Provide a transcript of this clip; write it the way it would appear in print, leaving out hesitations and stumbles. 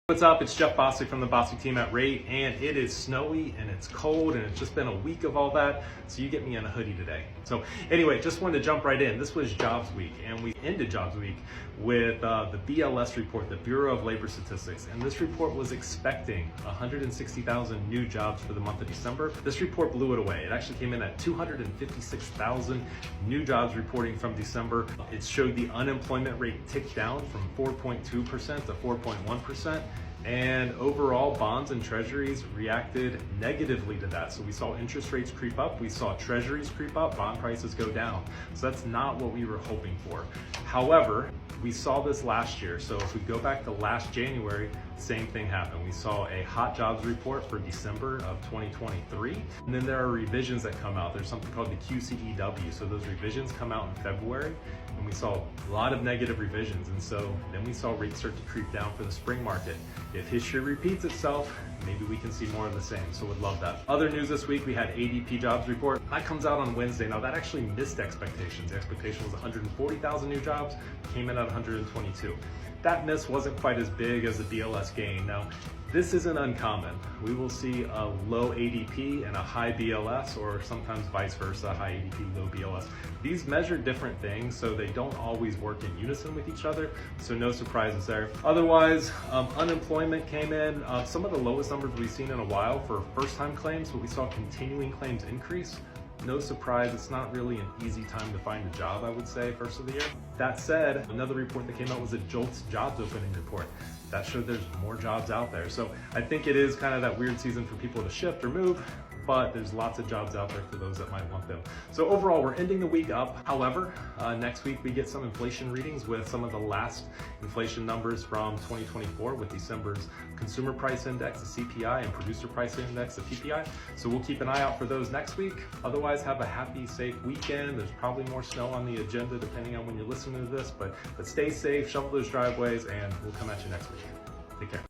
What's up? It's Jeff Bostic from the Bostic team at Rate, and it is snowy and it's cold and it's just been a week of all that, so you get me in a hoodie today. So anyway, just wanted to jump right in. This was Jobs Week, and we ended Jobs Week with the BLS report, the Bureau of Labor Statistics, and this report was expecting 160,000 new jobs for the month of December. This report blew it away. It actually came in at 256,000 new jobs reporting from December. It showed the unemployment rate ticked down from 4.2% to 4.1%. And overall, bonds and treasuries reacted negatively to that. So we saw interest rates creep up, we saw treasuries creep up, bond prices go down. So that's not what we were hoping for. However, we saw this last year. So if we go back to last January, same thing happened. We saw a hot jobs report for December of 2023. And then there are revisions that come out. There's something called the QCEW. So those revisions come out in February, and we saw a lot of negative revisions. And so then we saw rates start to creep down for the spring market. If history repeats itself, maybe we can see more of the same. So would love that. Other news this week, we had ADP jobs report. That comes out on Wednesday. Now that actually missed expectations. The expectation was 140,000 new jobs, came in at 122. That miss wasn't quite as big as the BLS gain. Now, this isn't uncommon. We will see a low ADP and a high BLS, or sometimes vice versa, high ADP, low BLS. These measure different things, so they don't always work in unison with each other, so no surprises there. Otherwise, unemployment came in, some of the lowest numbers we've seen in a while for first-time claims, but we saw continuing claims increase. No surprise, it's not really an easy time to find a job, I would say, first of the year. That said, another report that came out was a JOLTS jobs opening report. That showed there's more jobs out there. So I think it is kind of that weird season for people to shift or move, but there's lots of jobs out there for those that might want them. So overall, we're ending the week up. However, next week we get some inflation readings with some of the last inflation numbers from 2024 with December's consumer price index, the CPI, and producer price index, the PPI. So we'll keep an eye out for those next week. Otherwise, have a happy, safe weekend. There's probably more snow on the agenda depending on when you're listening to this, but stay safe, shovel those driveways, and we'll come at you next week. Take care.